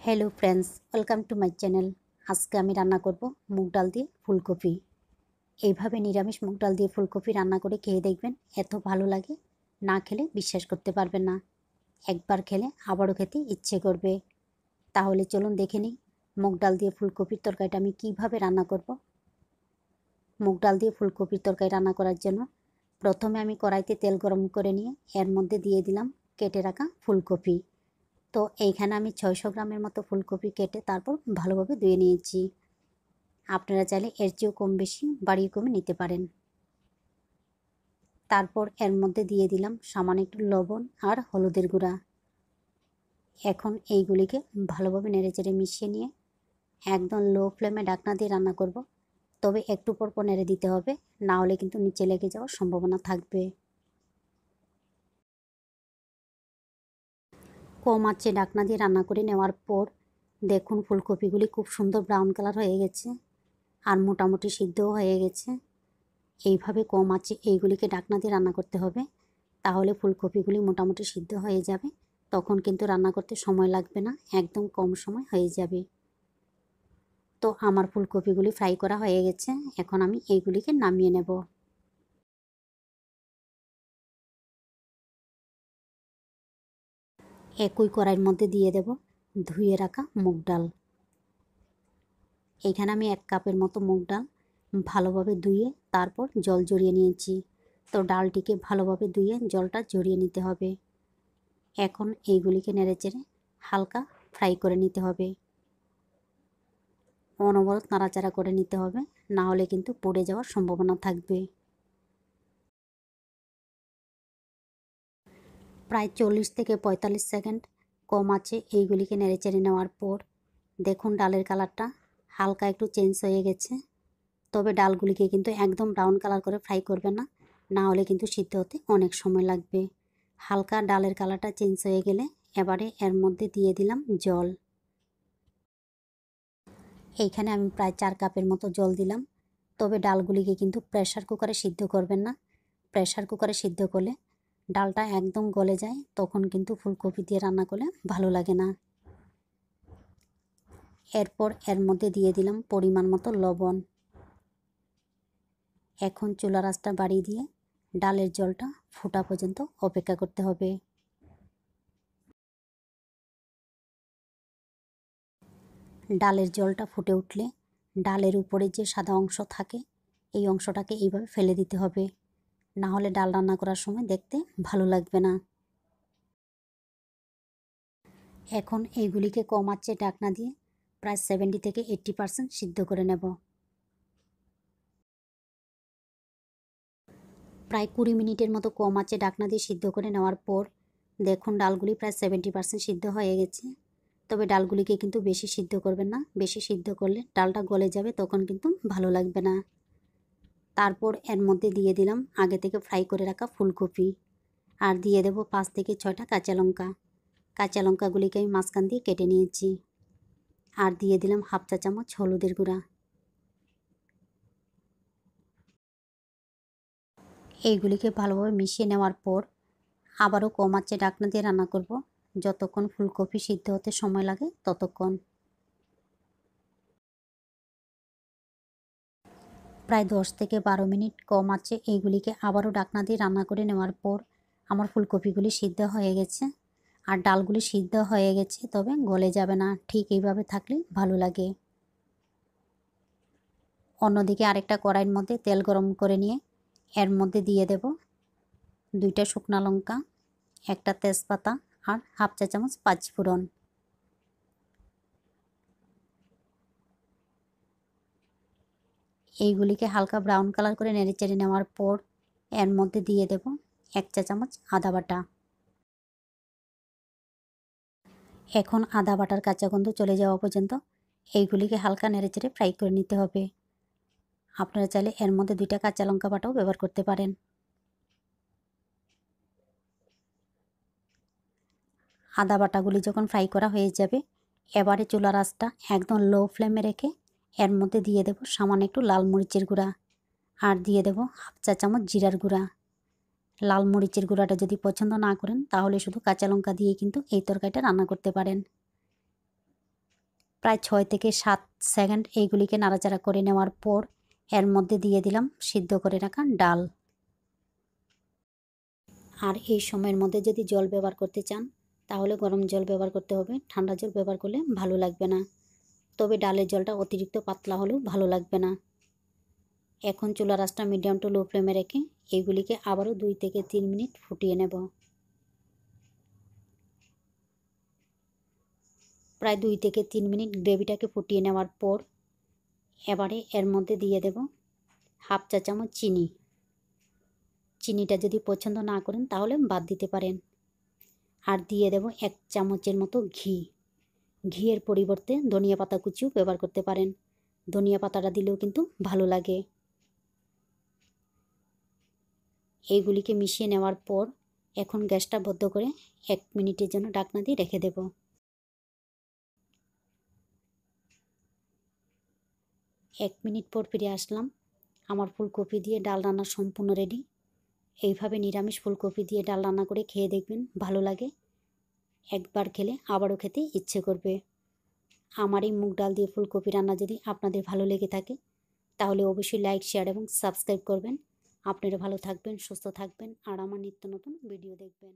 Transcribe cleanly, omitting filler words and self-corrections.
Hello friends, welcome to my channel. আজকে আমি রান্না করব মুগ ডাল দিয়ে ফুলকপি। এইভাবে নিরামিষ মুগ ডাল দিয়ে ফুলকপি রান্না করে খেয়ে দেখবেন, এত ভালো লাগে, না খেলে বিশ্বাস করতে পারবেন না। একবার খেলে আবারও খেতে ইচ্ছে করবে। তাহলে চলুন দেখে নিই মুগ ডাল দিয়ে ফুলকপির তরকারিটা আমি কিভাবে রান্না করব। মুগ ডাল দিয়ে ফুলকপির তরকারি রান্না করার জন্য প্রথমে আমি কড়াইতে তেল গরম করে নিয়ে এর মধ্যে দিয়ে দিলাম কেটে রাখা ফুলকপি। তো এইখানে আমি 600 গ্রামের মতো ফুলকপি কেটে তারপর ভালোভাবে ধুয়ে নিয়েছি। আপনারা চাইলে এর চেয়েও কম বেশি বাড়িয়ে কমে নিতে পারেন। তারপর এর মধ্যে দিয়ে দিলাম সামান্য একটু লবণ আর হলুদের গুঁড়া। এখন এইগুলিকে ভালোভাবে নেড়েচেড়ে মিশিয়ে নিয়ে একদম লো ফ্লেমে ঢাকনা দিয়ে রান্না করব। তবে একটু পর পর নেড়ে দিতে হবে, না হলে কিন্তু নিচে লেগে যাওয়ার সম্ভাবনা থাকবে। কম আঁচে ঢাকনা দিয়ে রান্না করে নেওয়ার পর দেখুন ফুলকপিগুলি খুব সুন্দর ব্রাউন কালার হয়ে গেছে আর মোটামুটি সিদ্ধও হয়ে গেছে। এইভাবে কম আঁচে এইগুলিকে ঢাকনা দিয়ে রান্না করতে হবে, তাহলে ফুলকপিগুলি মোটামুটি সিদ্ধ হয়ে যাবে। তখন কিন্তু রান্না করতে সময় লাগবে না, একদম কম সময় হয়ে যাবে। তো আমার ফুলকপিগুলি ফ্রাই করা হয়ে গেছে, এখন আমি এইগুলিকে নামিয়ে নেব। একই কড়াইয়ের মধ্যে দিয়ে দেব ধুয়ে রাখা মুগ ডাল। এইখানে আমি 1 কাপের মতো মুগ ডাল ভালোভাবে ধুয়ে তারপর জল ঝরিয়ে নিয়েছি। তো ডালটিকে ভালোভাবে ধুয়ে জলটা ঝরিয়ে নিতে হবে। এখন এইগুলিকে নেড়েচেড়ে হালকা ফ্রাই করে নিতে হবে। অনবরত নাড়াচাড়া করে নিতে হবে, না হলে কিন্তু পুড়ে যাওয়ার সম্ভাবনা থাকবে। প্রায় 40 থেকে 45 সেকেন্ড কম আঁচে এইগুলিকে নেড়েচেড়ে নেওয়ার পর দেখুন ডালের কালারটা হালকা একটু চেঞ্জ হয়ে গেছে। তবে ডালগুলিকে কিন্তু একদম ব্রাউন কালার করে ফ্রাই করবেন না, না হলে কিন্তু সিদ্ধ হতে অনেক সময় লাগবে। হালকা ডালের কালারটা চেঞ্জ হয়ে গেলে এবারে এর মধ্যে দিয়ে দিলাম জল। এইখানে আমি প্রায় 4 কাপের মতো জল দিলাম। তবে ডালগুলিকে কিন্তু প্রেশার কুকারে সিদ্ধ করবেন না। প্রেশার কুকারে সিদ্ধ করলে ডালটা একদম গলে যায়, তখন কিন্তু ফুলকপি দিয়ে রান্না করলে ভালো লাগে না। এরপর এর মধ্যে দিয়ে দিলাম পরিমাণ মতো লবণ। এখন চুলার আঁচটা বাড়িয়ে দিয়ে ডালের জলটা ফোটা পর্যন্ত অপেক্ষা করতে হবে। ডালের জলটা ফুটে উঠলে ডালের উপরে যে সাদা অংশ থাকে এই অংশটাকে এইভাবে ফেলে দিতে হবে, না হলে ডাল রান্না করার সময় দেখতে ভালো লাগবে না। এখন এইগুলিকে কম আঁচে ঢাকনা দিয়ে প্রায় 70 থেকে 80% সিদ্ধ করে নেব। প্রায় 20 মিনিটের মতো কম আঁচে ঢাকনা দিয়ে সিদ্ধ করে নেওয়ার পর দেখুন ডালগুলি প্রায় 70% সিদ্ধ হয়ে গেছে। তবে ডালগুলিকে কিন্তু বেশি সিদ্ধ করবেন না, বেশি সিদ্ধ করলে ডালটা গলে যাবে, তখন কিন্তু ভালো লাগবে না। তারপর এর মধ্যে দিয়ে দিলাম আগে থেকে ফ্রাই করে রাখা ফুলকপি আর দিয়ে দেব 5 থেকে 6টা কাঁচা লঙ্কা। কাঁচা লঙ্কাগুলিকে আমি মাঝখান দিয়ে কেটে নিয়েছি। আর দিয়ে দিলাম হাফ চা চামচ হলুদের গুঁড়া। এইগুলিকে ভালোভাবে মিশিয়ে নেওয়ার পর আবারও কম আঁচে ঢাকনা দিয়ে রান্না করব, যতক্ষণ ফুলকপি সিদ্ধ হতে সময় লাগে ততক্ষণ। প্রায় 10 থেকে 12 মিনিট কম আঁচে এইগুলিকে আবারও ঢাকনা দিয়ে রান্না করে নেওয়ার পর আমার ফুলকপিগুলি সিদ্ধ হয়ে গেছে আর ডালগুলি সিদ্ধ হয়ে গেছে, তবে গলে যাবে না। ঠিক এইভাবে থাকলে ভালো লাগে। অন্যদিকে আরেকটা কড়াইয়ের মধ্যে তেল গরম করে নিয়ে এর মধ্যে দিয়ে দেব 2টা শুকনো লঙ্কা, 1টা তেজপাতা আর হাফ চা চামচ পাঁচফোড়ন। এইগুলিকে হালকা ব্রাউন কালার করে নেড়েচেড়ে নেওয়ার পর এর মধ্যে দিয়ে দেব 1 চা চামচ আদা বাটা। এখন আদা বাটার কাঁচা গন্ধ চলে যাওয়া পর্যন্ত এইগুলিকে হালকা নেড়েচেড়ে ফ্রাই করে নিতে হবে। আপনারা চাইলে এর মধ্যে 2টা কাঁচা লঙ্কা বাটাও ব্যবহার করতে পারেন। আদা বাটাগুলি যখন ফ্রাই করা হয়ে যাবে এবারে চুলার আঁচটা একদম লো ফ্লেমে রেখে এর মধ্যে দিয়ে দেব সামান্য একটু লাল মরিচের গুঁড়া আর দিয়ে দেব হাফ চা চামচ জিরার গুঁড়া। লাল মরিচের গুঁড়াটা যদি পছন্দ না করেন তাহলে শুধু কাঁচা লঙ্কা দিয়ে কিন্তু এই তরকারিটা রান্না করতে পারেন। প্রায় 6 থেকে 7 সেকেন্ড এইগুলিকে নাড়াচাড়া করে নেওয়ার পর এর মধ্যে দিয়ে দিলাম সিদ্ধ করে রাখা ডাল। আর এই সময়ের মধ্যে যদি জল ব্যবহার করতে চান তাহলে গরম জল ব্যবহার করতে হবে, ঠান্ডা জল ব্যবহার করলে ভালো লাগবে না। তবে ডালের জলটা অতিরিক্ত পাতলা হলেও ভালো লাগবে না। এখন চুলার আঁচটা মিডিয়াম টু লো ফ্লেমে রেখে এইগুলিকে আবারও 2 থেকে 3 মিনিট ফুটিয়ে নেব। প্রায় 2 থেকে 3 মিনিট গ্রেভিটাকে ফুটিয়ে নেওয়ার পর এবারে এর মধ্যে দিয়ে দেব হাফ চা চামচ চিনি। চিনিটা যদি পছন্দ না করেন তাহলে বাদ দিতে পারেন। আর দিয়ে দেব 1 চামচের মতো ঘি। ঘিয়ের পরিবর্তে ধনিয়া পাতা কুচিও ব্যবহার করতে পারেন, ধনিয়া পাতাটা দিলেও কিন্তু ভালো লাগে। এইগুলিকে মিশিয়ে নেওয়ার পর এখন গ্যাসটা বন্ধ করে 1 মিনিটের জন্য ঢাকনা দিয়ে রেখে দেব। 1 মিনিট পর ফিরে আসলাম। আমার ফুলকপি দিয়ে ডাল রান্না সম্পূর্ণ রেডি। এইভাবে নিরামিষ ফুলকপি দিয়ে ডাল রান্না করে খেয়ে দেখবেন, ভালো লাগে। একবার খেলে আবারও খেতে ইচ্ছে করবে। আমার এই মুগ ডাল দিয়ে ফুলকপি রান্না যদি আপনাদের ভালো লেগে থাকে তাহলে অবশ্যই লাইক, শেয়ার এবং সাবস্ক্রাইব করবেন। আপনারা ভালো থাকবেন, সুস্থ থাকবেন আর আমার নিত্য নতুন ভিডিও দেখবেন।